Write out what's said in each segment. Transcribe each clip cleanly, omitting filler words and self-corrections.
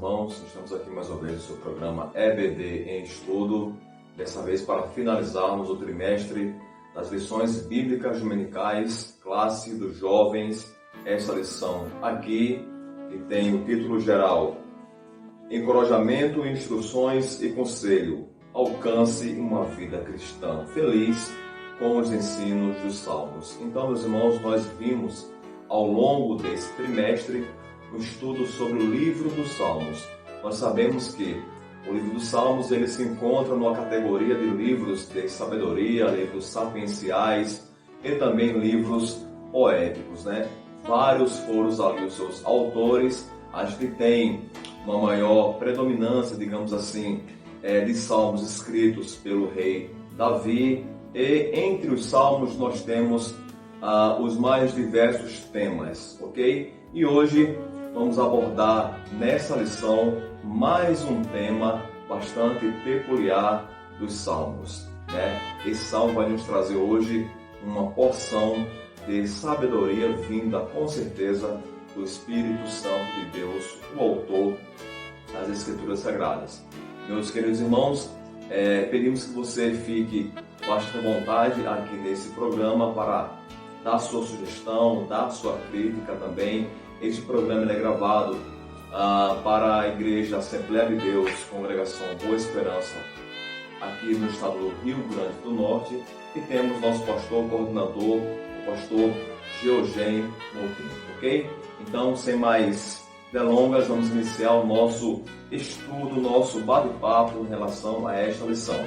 irmãos, estamos aqui mais uma vez no seu programa EBD em Estudo, dessa vez para finalizarmos o trimestre das lições bíblicas dominicais, classe dos jovens. Essa lição aqui, que tem o título geral Encorajamento, Instruções e Conselho, alcance uma vida cristã feliz com os ensinos dos Salmos. Então, meus irmãos, nós vimos ao longo desse trimestre o estudo sobre o livro dos Salmos. Nós sabemos que o livro dos Salmos ele se encontra numa categoria de livros de sabedoria, livros sapienciais e também livros poéticos, né? Vários foram ali os seus autores. A gente tem uma maior predominância, digamos assim, de salmos escritos pelo rei Davi, e entre os salmos nós temos os mais diversos temas, ok? E hoje vamos abordar nessa lição mais um tema bastante peculiar dos salmos, né? Esse salmo vai nos trazer hoje uma porção de sabedoria vinda com certeza do Espírito Santo de Deus, o autor das Escrituras Sagradas. Meus queridos irmãos, pedimos que você fique bastante à vontade aqui nesse programa para dar sua sugestão, dar sua crítica também. Este programa é gravado para a Igreja Assembleia de Deus, Congregação Boa Esperança, aqui no estado do Rio Grande do Norte, e temos nosso pastor coordenador, o pastor Georgen Moutinho, ok? Então, sem mais delongas, vamos iniciar o nosso estudo, o nosso bate-papo em relação a esta lição.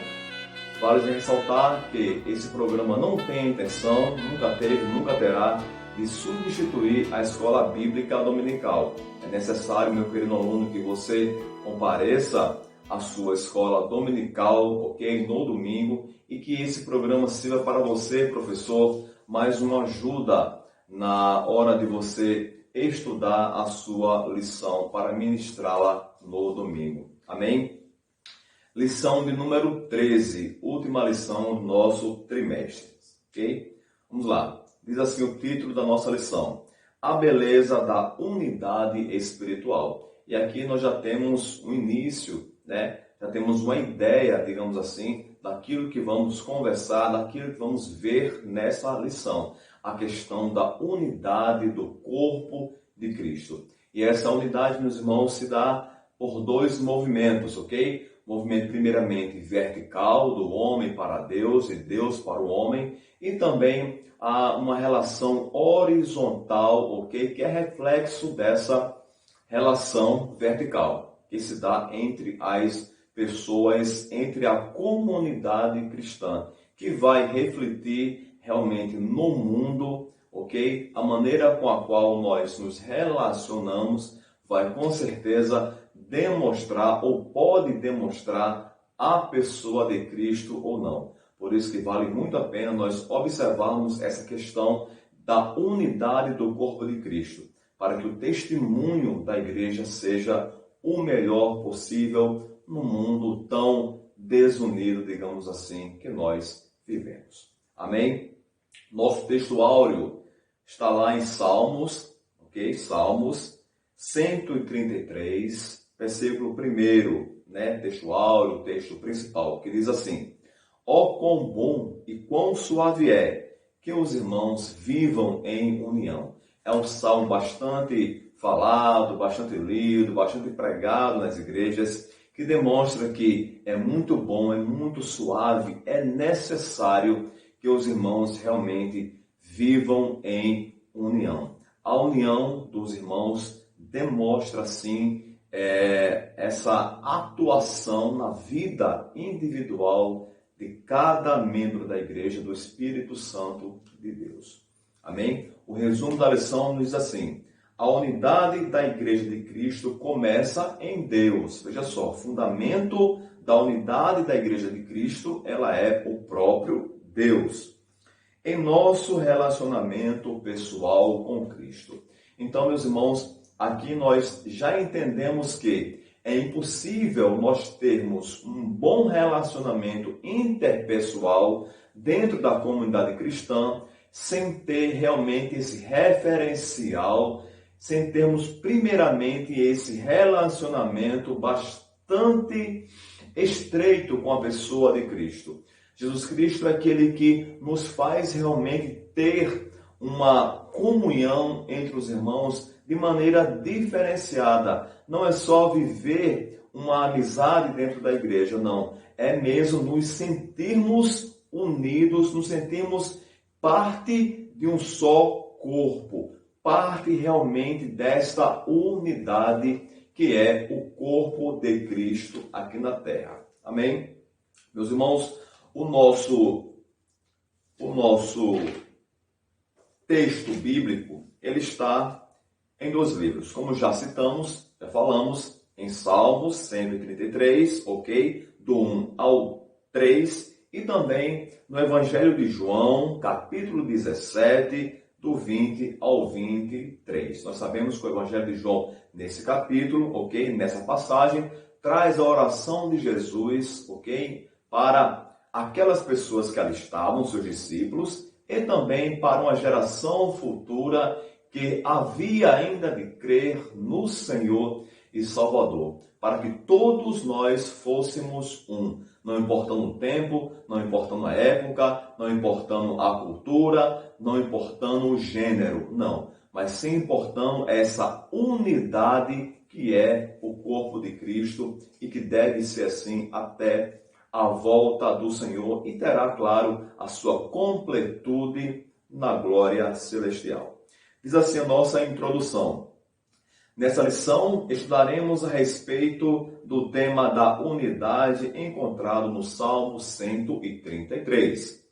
Vale ressaltar que esse programa não tem a intenção, nunca teve, nunca terá, de substituir a escola bíblica dominical. É necessário, meu querido aluno, que você compareça à sua escola dominical, ok? No domingo, e que esse programa sirva para você, professor, mais uma ajuda na hora de você estudar a sua lição para ministrá-la no domingo. Amém? Lição de número 13, última lição do nosso trimestre, ok? Vamos lá. Diz assim o título da nossa lição: A beleza da unidade espiritual. E aqui nós já temos um início, né? Já temos uma ideia, digamos assim, daquilo que vamos conversar, daquilo que vamos ver nessa lição. A questão da unidade do corpo de Cristo. E essa unidade, meus irmãos, se dá por dois movimentos, ok? Movimento primeiramente vertical, do homem para Deus e Deus para o homem, e também há uma relação horizontal, ok? Que é reflexo dessa relação vertical, que se dá entre as pessoas, entre a comunidade cristã, que vai refletir realmente no mundo, ok? A maneira com a qual nós nos relacionamos vai com certeza demonstrar ou pode demonstrar a pessoa de Cristo ou não. Por isso que vale muito a pena nós observarmos essa questão da unidade do corpo de Cristo, para que o testemunho da igreja seja o melhor possível no mundo tão desunido, digamos assim, que nós vivemos. Amém? Nosso texto áureo está lá em Salmos, ok? Salmos 133, versículo 1, né? Texto áureo, texto principal, que diz assim: Ó quão bom e quão suave é que os irmãos vivam em união. É um salmo bastante falado, bastante lido, bastante pregado nas igrejas, que demonstra que é muito bom, é muito suave, é necessário que os irmãos realmente vivam em união. A união dos irmãos demonstra, sim, essa atuação na vida individual de cada membro da igreja, do Espírito Santo de Deus. Amém? O resumo da lição diz assim: a unidade da igreja de Cristo começa em Deus. Veja só, o fundamento da unidade da igreja de Cristo, ela é o próprio Deus. Em nosso relacionamento pessoal com Cristo. Então, meus irmãos, aqui nós já entendemos que é impossível nós termos um bom relacionamento interpessoal dentro da comunidade cristã sem ter realmente esse referencial sem termos primeiramente esse relacionamento bastante estreito com a pessoa de Cristo. Jesus Cristo é aquele que nos faz realmente ter uma comunhão entre os irmãos de maneira diferenciada. Não é só viver uma amizade dentro da igreja, não. É mesmo nos sentirmos unidos, nos sentirmos parte de um só corpo, parte realmente desta unidade que é o corpo de Cristo aqui na terra. Amém? Meus irmãos, o nosso texto bíblico, ele está em 2 livros. Como já citamos, já falamos, em Salmos 133, ok? Do 1 ao 3, e também no Evangelho de João, capítulo 17, do 20 ao 23. Nós sabemos que o Evangelho de João, nesse capítulo, ok? Nessa passagem, traz a oração de Jesus, ok? Para aquelas pessoas que ali estavam, seus discípulos, e também para uma geração futura que havia ainda de crer no Senhor e Salvador, para que todos nós fôssemos um, não importando o tempo, não importando a época, não importando a cultura, não importando o gênero, não, mas sim importando essa unidade que é o corpo de Cristo e que deve ser assim até a volta do Senhor e terá, claro, a sua completude na glória celestial. Diz assim a nossa introdução. Nessa lição, estudaremos a respeito do tema da unidade encontrado no Salmo 133.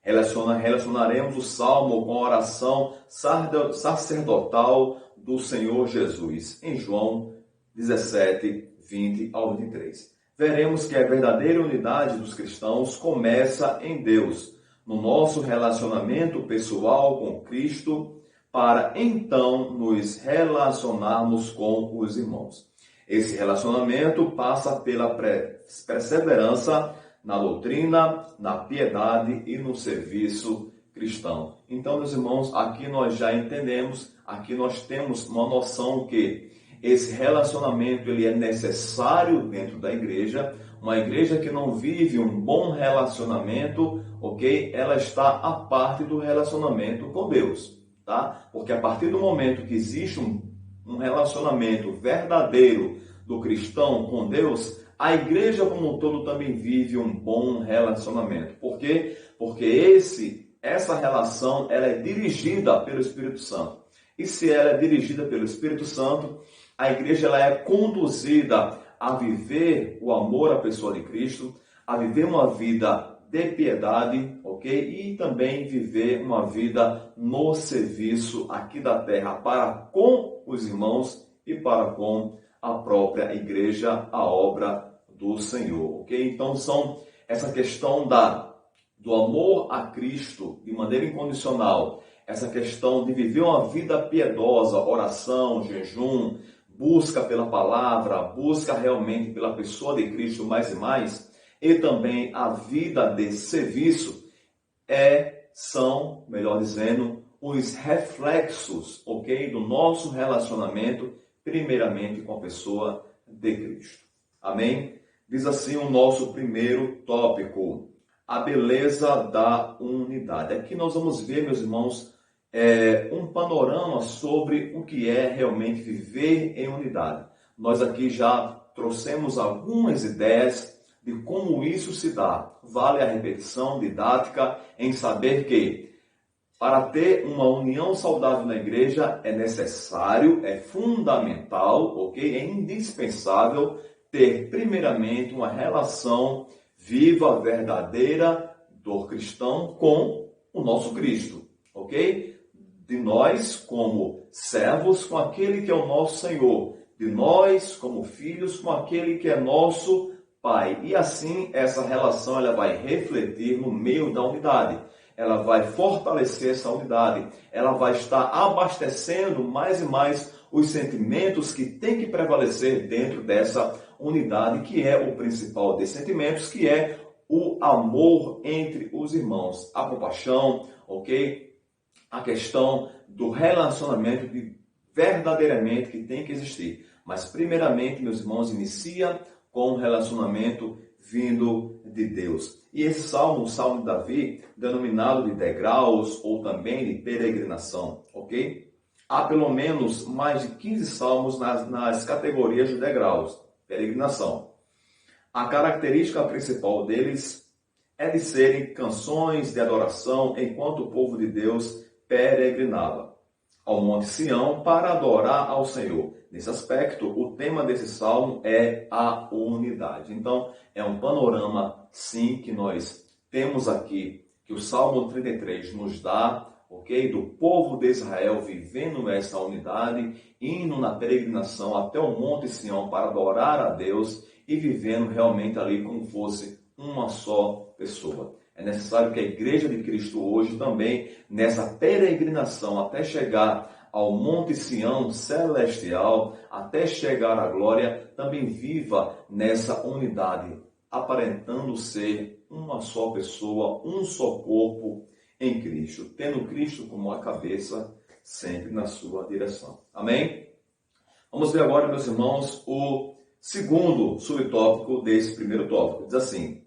Relacionaremos o Salmo com a oração sacerdotal do Senhor Jesus, em João 17, 20 ao 23. Veremos que a verdadeira unidade dos cristãos começa em Deus, no nosso relacionamento pessoal com Cristo, para então nos relacionarmos com os irmãos. Esse relacionamento passa pela perseverança na doutrina, na piedade e no serviço cristão. Então, meus irmãos, aqui nós já entendemos, aqui nós temos uma noção que esse relacionamento ele é necessário dentro da igreja. Uma igreja que não vive um bom relacionamento, ok? Ela está à parte do relacionamento com Deus, tá? Porque a partir do momento que existe um relacionamento verdadeiro do cristão com Deus, a igreja como um todo também vive um bom relacionamento. Por quê? Porque essa relação ela é dirigida pelo Espírito Santo. E se ela é dirigida pelo Espírito Santo, a igreja ela é conduzida a viver o amor à pessoa de Cristo, a viver uma vida de piedade, ok? E também viver uma vida no serviço aqui da terra para com os irmãos e para com a própria igreja, a obra do Senhor, ok? Então são essa questão do amor a Cristo de maneira incondicional, essa questão de viver uma vida piedosa, oração, jejum, busca pela palavra, busca realmente pela pessoa de Cristo mais e mais, e também a vida de serviço são, melhor dizendo, os reflexos, ok, do nosso relacionamento, primeiramente com a pessoa de Cristo. Amém? Diz assim o nosso primeiro tópico, a beleza da unidade. Aqui nós vamos ver, meus irmãos, um panorama sobre o que é realmente viver em unidade. Nós aqui já trouxemos algumas ideias de como isso se dá. Vale a repetição didática em saber que para ter uma união saudável na igreja é necessário, é fundamental, ok? É indispensável ter primeiramente uma relação viva, verdadeira do cristão com o nosso Cristo, ok? De nós como servos com aquele que é o nosso Senhor, de nós como filhos com aquele que é nosso Pai. E assim essa relação ela vai refletir no meio da unidade. Ela vai fortalecer essa unidade. Ela vai estar abastecendo mais e mais os sentimentos que têm que prevalecer dentro dessa unidade, que é o principal dos sentimentos, que é o amor entre os irmãos. A compaixão, ok? A questão do relacionamento verdadeiramente que tem que existir. Mas primeiramente, meus irmãos, inicia com um relacionamento vindo de Deus. E esse salmo, o Salmo de Davi, denominado de degraus ou também de peregrinação, ok? Há pelo menos mais de 15 salmos nas categorias de degraus, peregrinação. A característica principal deles é de serem canções de adoração enquanto o povo de Deus peregrinava ao Monte Sião para adorar ao Senhor. Nesse aspecto, o tema desse salmo é a unidade. Então, é um panorama, sim, que nós temos aqui, que o Salmo 33 nos dá, ok? Do povo de Israel vivendo essa unidade, indo na peregrinação até o Monte Sião para adorar a Deus e vivendo realmente ali como fosse uma só pessoa. É necessário que a Igreja de Cristo hoje também, nessa peregrinação até chegar ao Monte Sião celestial, até chegar à glória, também viva nessa unidade, aparentando ser uma só pessoa, um só corpo em Cristo, tendo Cristo como a cabeça sempre na sua direção. Amém? Vamos ver agora, meus irmãos, o segundo subtópico desse primeiro tópico. Diz assim: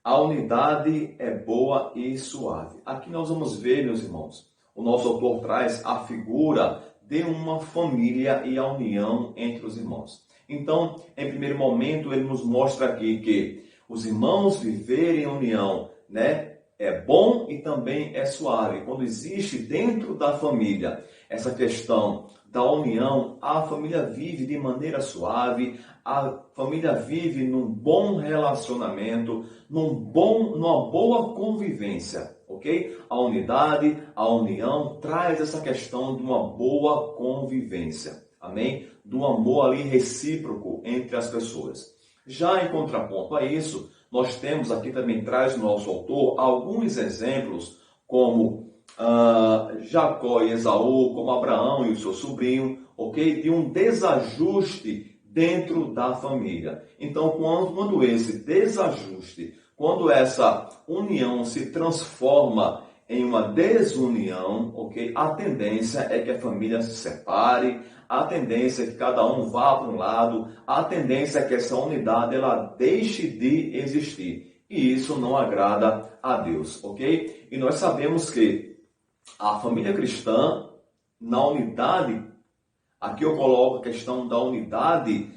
a unidade é boa e suave. Aqui nós vamos ver, meus irmãos, o nosso autor traz a figura de uma família e a união entre os irmãos. Então, em primeiro momento, ele nos mostra aqui que os irmãos viverem em união, né, é bom e também é suave. Quando existe dentro da família essa questão da união, a família vive de maneira suave, a família vive num bom relacionamento, numa boa convivência, ok? A unidade, a união traz essa questão de uma boa convivência, amém? Do amor ali recíproco entre as pessoas. Já em contraponto a isso, nós temos aqui também, traz o nosso autor, alguns exemplos como Jacó e Esaú, como Abraão e o seu sobrinho, ok? De um desajuste dentro da família. Então, quando esse desajuste, quando essa união se transforma em uma desunião, ok? A tendência é que a família se separe, a tendência é que cada um vá para um lado, a tendência é que essa unidade ela deixe de existir. E isso não agrada a Deus, ok? E nós sabemos que a família cristã, na unidade, aqui eu coloco a questão da unidade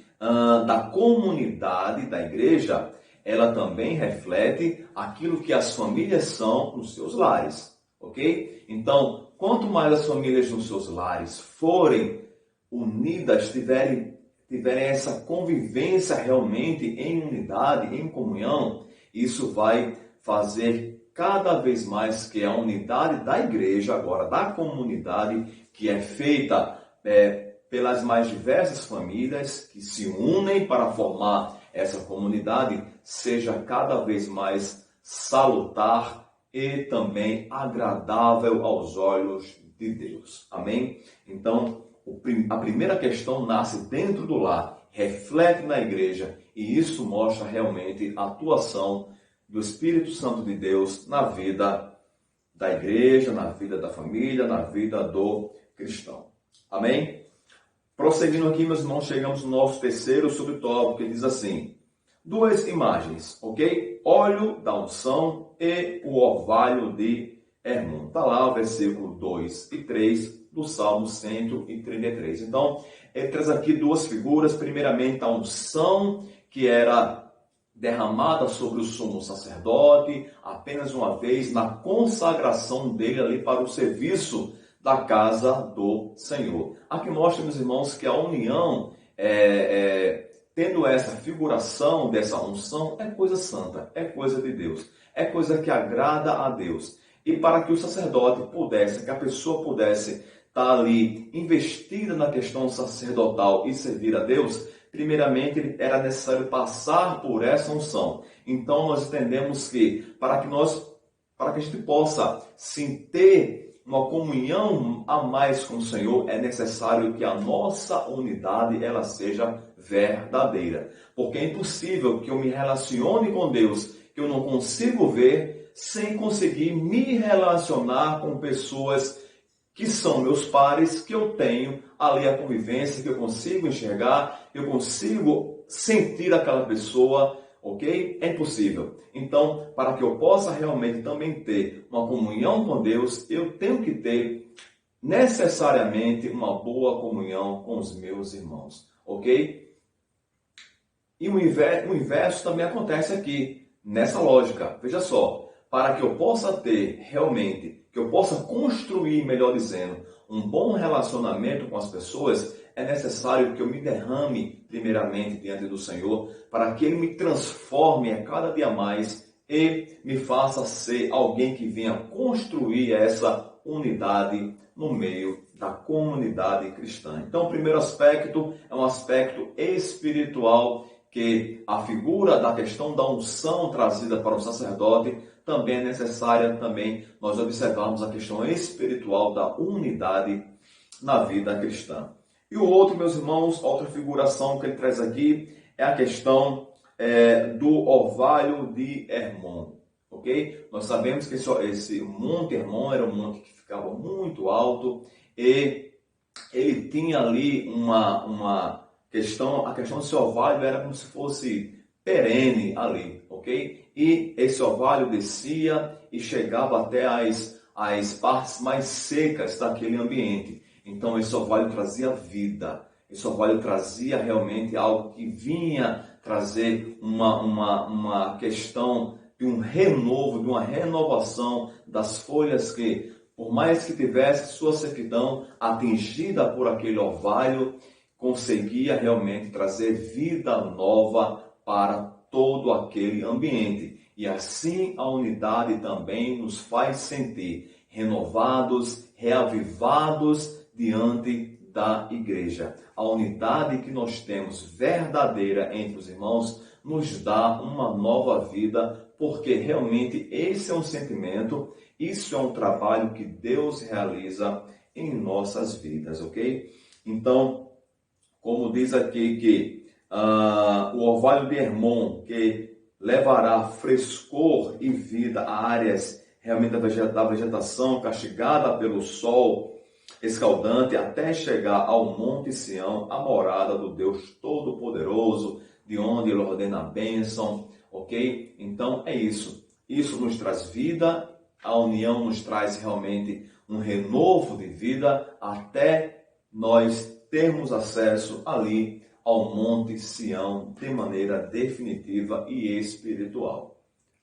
da comunidade da igreja, ela também reflete aquilo que as famílias são nos seus lares, ok? Então, quanto mais as famílias nos seus lares forem unidas, tiverem essa convivência realmente em unidade, em comunhão, isso vai fazer cada vez mais que a unidade da igreja, agora da comunidade, que é feita pelas mais diversas famílias que se unem para formar essa comunidade, seja cada vez mais salutar e também agradável aos olhos de Deus. Amém? Então, a primeira questão nasce dentro do lar, reflete na igreja, e isso mostra realmente a atuação do Espírito Santo de Deus na vida da igreja, na vida da família, na vida do cristão. Amém? Prosseguindo aqui, meus irmãos, chegamos no nosso terceiro subtópico, que diz assim: duas imagens, ok? Óleo da unção e o orvalho de Hermon. Está lá o versículo 2 e 3 do Salmo 133. Então, ele traz aqui duas figuras. Primeiramente, a unção que era derramada sobre o sumo sacerdote, apenas uma vez na consagração dele ali para o serviço da casa do Senhor. Aqui mostra, meus irmãos, que a união, tendo essa figuração dessa unção, é coisa santa, é coisa de Deus, é coisa que agrada a Deus. E para que o sacerdote pudesse, que a pessoa pudesse estar ali investida na questão sacerdotal e servir a Deus, primeiramente era necessário passar por essa unção. Então nós entendemos que para que a gente possa sim ter uma comunhão a mais com o Senhor, é necessário que a nossa unidade ela seja verdadeira. Porque é impossível que eu me relacione com Deus, que eu não consigo ver, sem conseguir me relacionar com pessoas que são meus pares, que eu tenho ali a convivência, que eu consigo enxergar, eu consigo sentir aquela pessoa, ok? É impossível. Então, para que eu possa realmente também ter uma comunhão com Deus, eu tenho que ter necessariamente uma boa comunhão com os meus irmãos, ok? E o inverso também acontece aqui, nessa lógica. Veja só, para que eu possa ter realmente, que eu possa construir, melhor dizendo, um bom relacionamento com as pessoas, é necessário que eu me derrame primeiramente diante do Senhor, para que Ele me transforme a cada dia mais e me faça ser alguém que venha construir essa unidade no meio da comunidade cristã. Então, o primeiro aspecto é um aspecto espiritual, que a figura da questão da unção trazida para o sacerdote também é necessária, também nós observarmos a questão espiritual da unidade na vida cristã. E o outro, meus irmãos, outra figuração que ele traz aqui é a questão do orvalho de Hermon, ok? Nós sabemos que esse Monte Hermon era um monte que ficava muito alto e ele tinha ali uma questão, a questão desse orvalho era como se fosse perene ali, ok? E esse orvalho descia e chegava até as partes mais secas daquele ambiente. Então esse orvalho trazia vida, esse orvalho trazia realmente algo que vinha trazer uma questão de um renovo, de uma renovação das folhas que, por mais que tivesse sua sequidão atingida por aquele orvalho, conseguia realmente trazer vida nova para todo aquele ambiente. E assim a unidade também nos faz sentir renovados, reavivados diante da igreja. A unidade que nós temos verdadeira entre os irmãos nos dá uma nova vida, porque realmente esse é um sentimento, isso é um trabalho que Deus realiza em nossas vidas, ok? Então, como diz aqui que o orvalho de Hermon, que levará frescor e vida a áreas realmente da vegetação castigada pelo sol escaldante, até chegar ao Monte Sião, a morada do Deus Todo-Poderoso, de onde Ele ordena a bênção, ok? Então é isso. Isso nos traz vida, a união nos traz realmente um renovo de vida, até nós termos acesso ali ao Monte Sião de maneira definitiva e espiritual.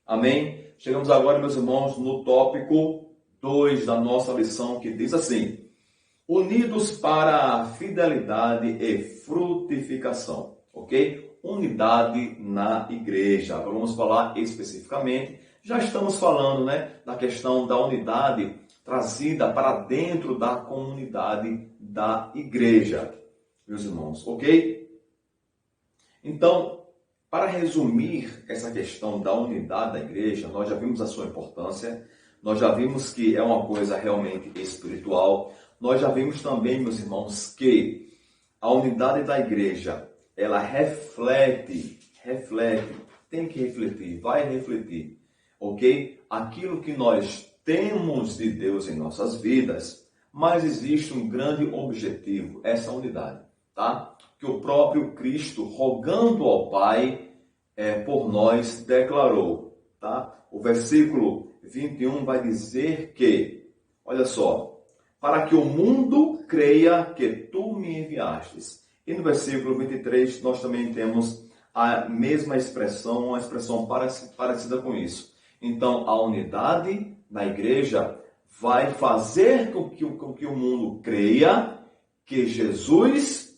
Amém? Chegamos agora, meus irmãos, no tópico 2 da nossa lição, que diz assim: unidos para a fidelidade e frutificação. Ok? Unidade na igreja. Agora vamos falar especificamente. Já estamos falando, da questão da unidade trazida para dentro da comunidade da igreja, meus irmãos, ok? Então, para resumir essa questão da unidade da igreja, nós já vimos a sua importância, nós já vimos que é uma coisa realmente espiritual, nós já vimos também, meus irmãos, que a unidade da igreja, ela reflete, tem que refletir, vai refletir, ok? Aquilo que nós temos de Deus em nossas vidas, mas existe um grande objetivo, essa unidade, tá? Que o próprio Cristo, rogando ao Pai por nós, declarou, tá? O versículo 21 vai dizer que, olha só, para que o mundo creia que tu me enviastes. E no versículo 23 nós também temos a mesma expressão, uma expressão parecida com isso. Então, a unidade na igreja vai fazer com que o mundo creia que Jesus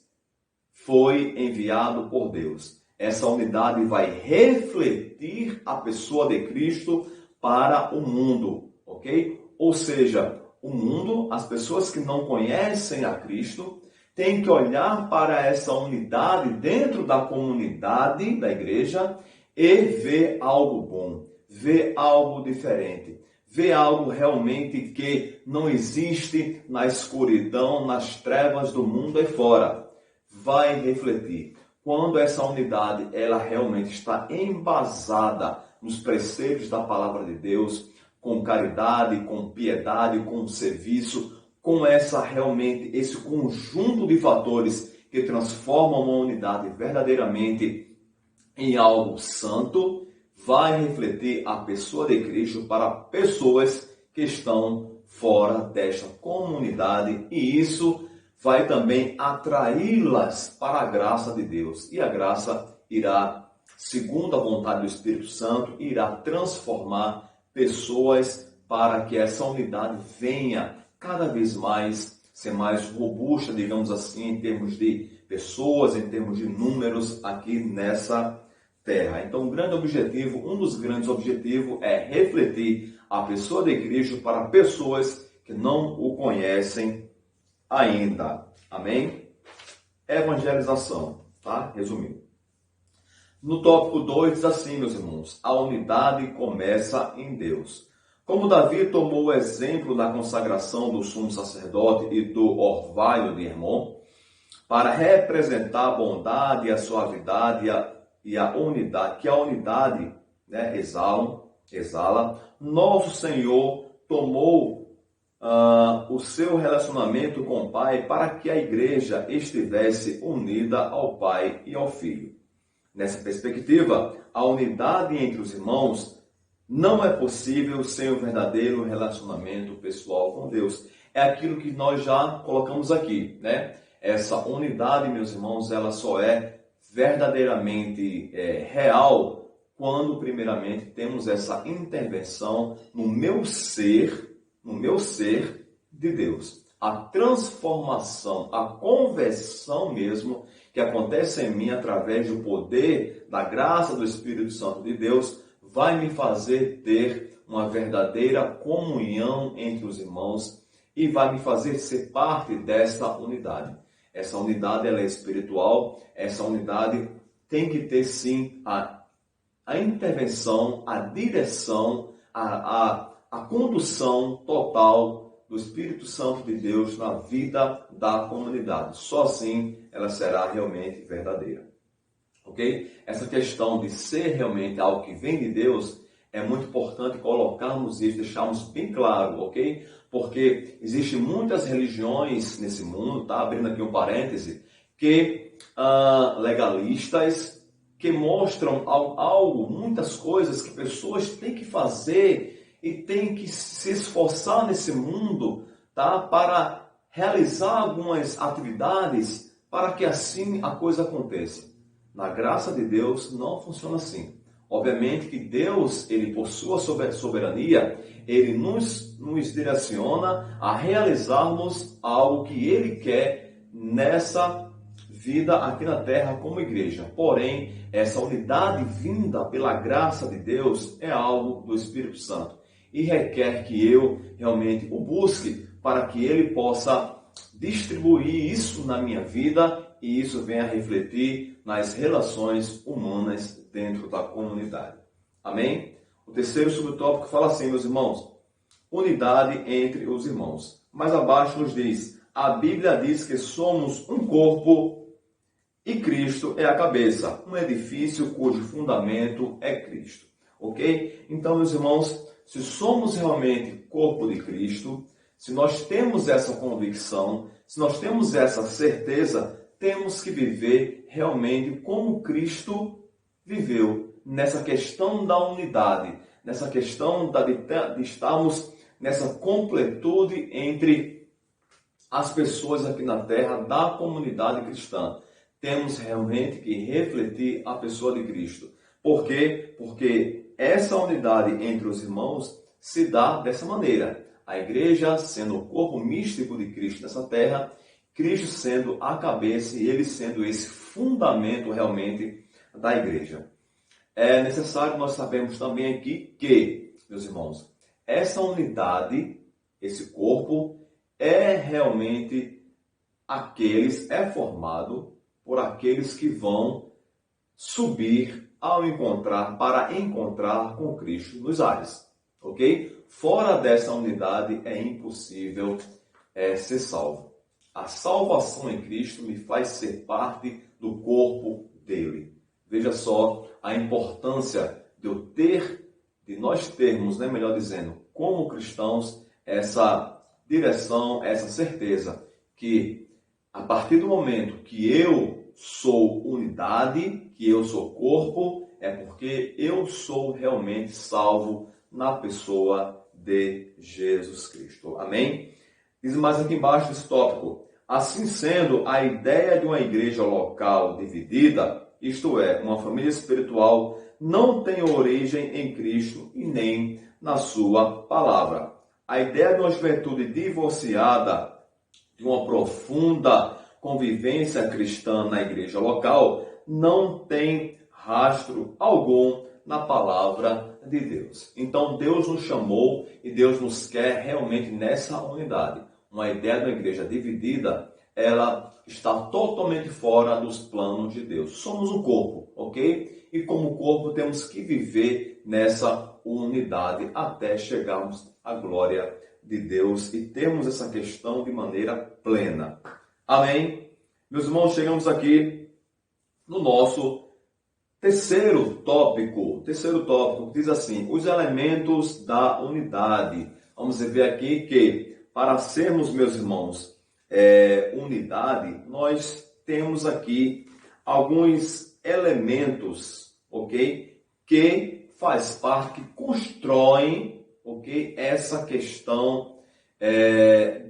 foi enviado por Deus. Essa unidade vai refletir a pessoa de Cristo para o mundo, ok? Ou seja, o mundo, as pessoas que não conhecem a Cristo, têm que olhar para essa unidade dentro da comunidade da igreja e ver algo bom, ver algo diferente, ver algo realmente que não existe na escuridão, nas trevas do mundo aí fora. Vai refletir. Quando essa unidade, ela realmente está embasada nos preceitos da palavra de Deus, com caridade, com piedade, com serviço, com esse conjunto de fatores que transformam uma unidade verdadeiramente em algo santo, vai refletir a pessoa de Cristo para pessoas que estão fora desta comunidade, e isso vai também atraí-las para a graça de Deus. E a graça irá, segundo a vontade do Espírito Santo, irá transformar pessoas para que essa unidade venha cada vez mais ser mais robusta, digamos assim, em termos de pessoas, em termos de números aqui nessa terra. Então, um dos grandes objetivos é refletir a pessoa de Cristo para pessoas que não o conhecem ainda. Amém? Evangelização, tá? Resumindo. No tópico 2 diz assim, meus irmãos, a unidade começa em Deus. Como Davi tomou o exemplo da consagração do sumo sacerdote e do orvalho de Hermon, para representar a bondade, a suavidade e a unidade, que a unidade, né, exala, nosso Senhor tomou o seu relacionamento com o Pai para que a igreja estivesse unida ao Pai e ao Filho. Nessa perspectiva, a unidade entre os irmãos não é possível sem o verdadeiro relacionamento pessoal com Deus. É aquilo que nós já colocamos aqui, né? Essa unidade, meus irmãos, ela só é verdadeiramente real quando, primeiramente, temos essa intervenção no meu ser de Deus. A transformação, a conversão mesmo, que acontece em mim através do poder, da graça do Espírito Santo de Deus, vai me fazer ter uma verdadeira comunhão entre os irmãos e vai me fazer ser parte dessa unidade. Essa unidade ela é espiritual, essa unidade tem que ter sim a intervenção, a direção, a condução total do Espírito Santo de Deus na vida da comunidade. Só assim ela será realmente verdadeira. Ok? Essa questão de ser realmente algo que vem de Deus é muito importante colocarmos isso, deixarmos bem claro, ok? Porque existem muitas religiões nesse mundo, tá? Abrindo aqui um parêntese, que legalistas, que mostram algo, muitas coisas que pessoas têm que fazer e têm que se esforçar nesse mundo, tá? Para realizar algumas atividades para que assim a coisa aconteça. Na graça de Deus não funciona assim. Obviamente que Deus, ele por sua soberania, ele nos direciona a realizarmos algo que ele quer nessa vida aqui na terra como igreja. Porém, essa unidade vinda pela graça de Deus é algo do Espírito Santo e requer que eu realmente o busque para que ele possa distribuir isso na minha vida e isso venha a refletir nas relações humanas dentro da comunidade. Amém? O terceiro subtópico fala assim, meus irmãos, unidade entre os irmãos. Mais abaixo nos diz, a Bíblia diz que somos um corpo e Cristo é a cabeça, um edifício cujo fundamento é Cristo. Ok? Então, meus irmãos, se somos realmente corpo de Cristo, se nós temos essa convicção, se nós temos essa certeza, temos que viver realmente como Cristo viveu, nessa questão da unidade, nessa questão de estarmos nessa completude entre as pessoas aqui na terra da comunidade cristã. Temos realmente que refletir a pessoa de Cristo. Por quê? Porque essa unidade entre os irmãos se dá dessa maneira. A igreja sendo o corpo místico de Cristo nessa terra, Cristo sendo a cabeça e ele sendo esse fundamento realmente da igreja. É necessário nós sabermos também aqui que, meus irmãos, essa unidade, esse corpo, é formado por aqueles que vão subir para encontrar com Cristo nos ares. Ok? Fora dessa unidade é impossível ser salvo. A salvação em Cristo me faz ser parte do corpo dele. Veja só a importância de nós termos, melhor dizendo, como cristãos, essa direção, essa certeza que a partir do momento que eu sou unidade, que eu sou corpo, é porque eu sou realmente salvo na pessoa de Jesus Cristo. Amém? Diz mais aqui embaixo desse tópico: assim sendo, a ideia de uma igreja local dividida, isto é, uma família espiritual, não tem origem em Cristo e nem na sua palavra. A ideia de uma juventude divorciada de uma profunda convivência cristã na igreja local não tem rastro algum na palavra de Deus. Então Deus nos chamou e Deus nos quer realmente nessa unidade. Uma ideia de uma igreja dividida, ela está totalmente fora dos planos de Deus. Somos um corpo, ok? E como corpo temos que viver nessa unidade até chegarmos à glória de Deus e termos essa questão de maneira plena. Amém? Meus irmãos, chegamos aqui no nosso terceiro tópico, diz assim: os elementos da unidade. Vamos ver aqui que para sermos, meus irmãos, unidade, nós temos aqui alguns elementos, ok? Que faz parte, que constroem, ok? Essa questão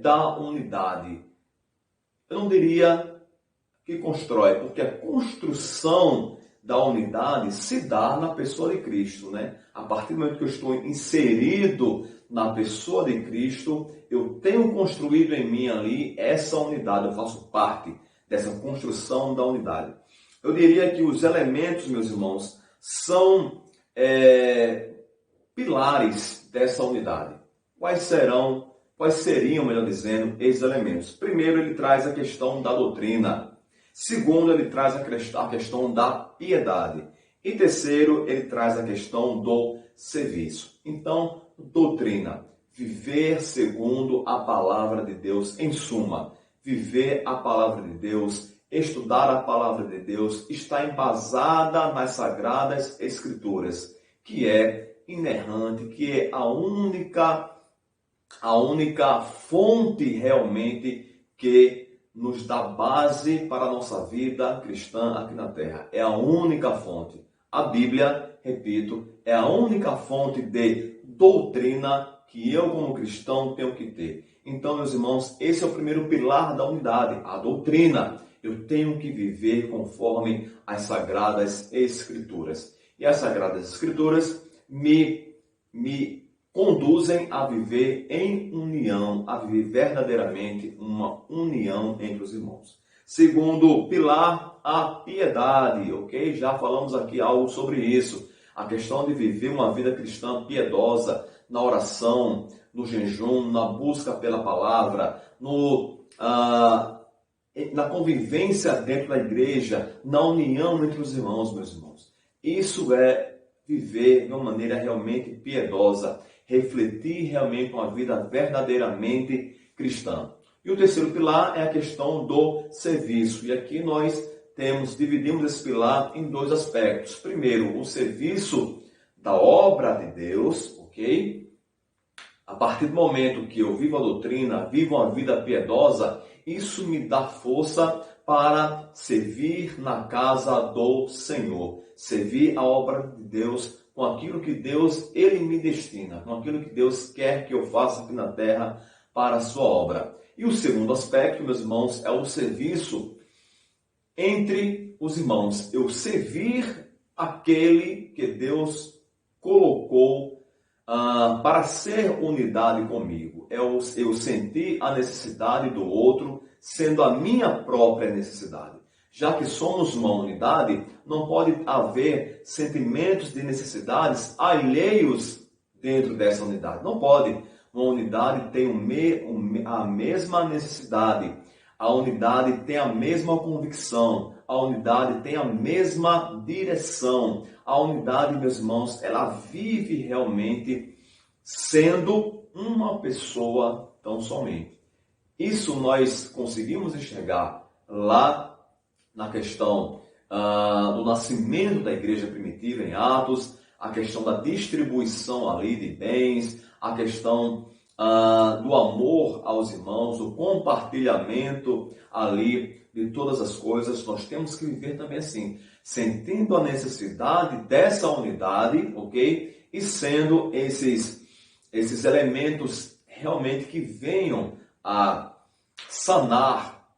da unidade. Eu não diria que constrói, porque a construção da unidade se dá na pessoa de Cristo, né? A partir do momento que eu estou inserido na pessoa de Cristo, eu tenho construído em mim ali essa unidade, eu faço parte dessa construção da unidade. Eu diria que os elementos, meus irmãos, são pilares dessa unidade. Quais seriam, melhor dizendo, esses elementos? Primeiro, ele traz a questão da doutrina. Segundo, ele traz a questão da piedade. E terceiro, ele traz a questão do serviço. Então, doutrina. Viver segundo a palavra de Deus. Em suma, viver a palavra de Deus, estudar a palavra de Deus, está embasada nas Sagradas Escrituras, que é inerrante, que é a única fonte realmente que nos dá base para a nossa vida cristã aqui na Terra. É a única fonte. A Bíblia, repito, é a única fonte de doutrina que eu, como cristão, tenho que ter. Então, meus irmãos, esse é o primeiro pilar da unidade, a doutrina. Eu tenho que viver conforme as Sagradas Escrituras. E as Sagradas Escrituras me conduzem a viver em união, a viver verdadeiramente uma união entre os irmãos. Segundo pilar, a piedade, ok? Já falamos aqui algo sobre isso. A questão de viver uma vida cristã piedosa na oração, no jejum, na busca pela palavra, na convivência dentro da igreja, na união entre os irmãos, meus irmãos. Isso é viver de uma maneira realmente piedosa, refletir realmente uma vida verdadeiramente cristã. E o terceiro pilar é a questão do serviço. E aqui nós dividimos esse pilar em dois aspectos. Primeiro, o serviço da obra de Deus, ok? A partir do momento que eu vivo a doutrina, vivo uma vida piedosa, isso me dá força para servir na casa do Senhor. Servir a obra de Deus com aquilo que Deus, Ele me destina, com aquilo que Deus quer que eu faça aqui na terra para a sua obra. E o segundo aspecto, meus irmãos, é o serviço entre os irmãos. Eu servir aquele que Deus colocou para ser unidade comigo. Eu sentir a necessidade do outro, sendo a minha própria necessidade. Já que somos uma unidade, não pode haver sentimentos de necessidades alheios dentro dessa unidade. Não pode. Uma unidade tem a mesma necessidade. A unidade tem a mesma convicção. A unidade tem a mesma direção. A unidade, meus irmãos, ela vive realmente sendo uma pessoa tão somente. Isso nós conseguimos enxergar lá na questão do nascimento da igreja primitiva em Atos, a questão da distribuição ali de bens, a questão do amor aos irmãos, o compartilhamento ali de todas as coisas, nós temos que viver também assim, sentindo a necessidade dessa unidade, ok? E sendo esses elementos realmente que venham a sanar,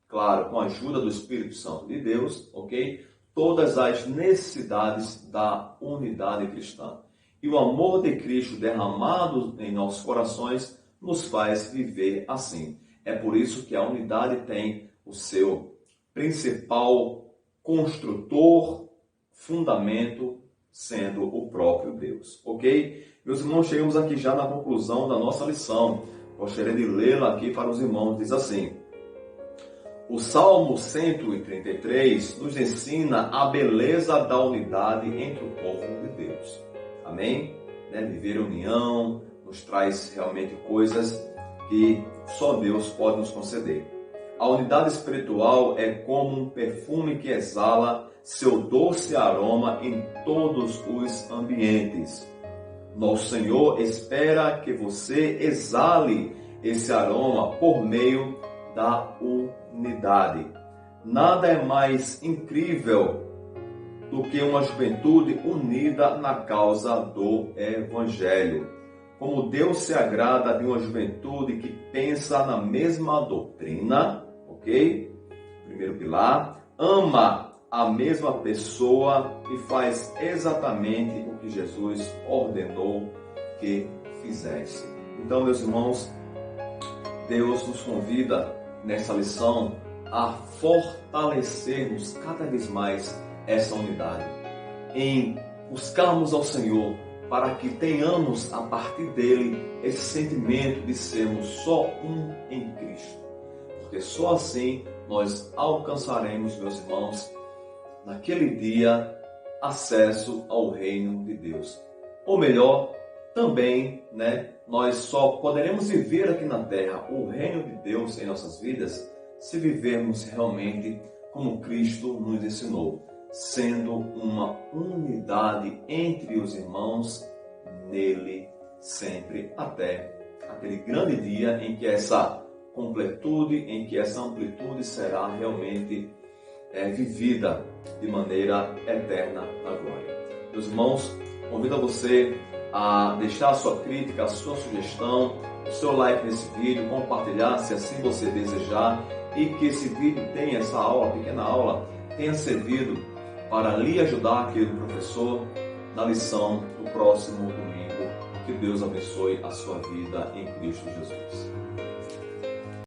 claro, com a ajuda do Espírito Santo de Deus, ok? Todas as necessidades da unidade cristã. E o amor de Cristo derramado em nossos corações nos faz viver assim. É por isso que a unidade tem o seu principal construtor, fundamento, sendo o próprio Deus. Ok? Meus irmãos, chegamos aqui já na conclusão da nossa lição. Gostaria de lê-la aqui para os irmãos. Diz assim: o Salmo 133 nos ensina a beleza da unidade entre o povo de Deus. Amém? Viver em união nos traz realmente coisas que só Deus pode nos conceder. A unidade espiritual é como um perfume que exala seu doce aroma em todos os ambientes. Nosso Senhor espera que você exale esse aroma por meio da unidade. Nada é mais incrível do que uma juventude unida na causa do Evangelho. Como Deus se agrada de uma juventude que pensa na mesma doutrina, ok? Primeiro pilar, ama a mesma pessoa e faz exatamente o que Jesus ordenou que fizesse. Então, meus irmãos, Deus nos convida nessa lição a fortalecermos cada vez mais essa unidade, em buscarmos ao Senhor para que tenhamos a partir dele esse sentimento de sermos só um em Cristo, porque só assim nós alcançaremos, meus irmãos, naquele dia, acesso ao reino de Deus. Ou melhor, também, nós só poderemos viver aqui na terra o reino de Deus em nossas vidas se vivermos realmente como Cristo nos ensinou, sendo uma unidade entre os irmãos nele sempre, até aquele grande dia em que essa completude, em que essa amplitude será realmente vivida de maneira eterna na glória. Meus irmãos, convido a você a deixar a sua crítica, a sua sugestão, o seu like nesse vídeo, compartilhar se assim você desejar, e que esse vídeo tenha, essa aula, pequena aula, tenha servido para lhe ajudar, querido professor, na lição do próximo domingo. Que Deus abençoe a sua vida em Cristo Jesus.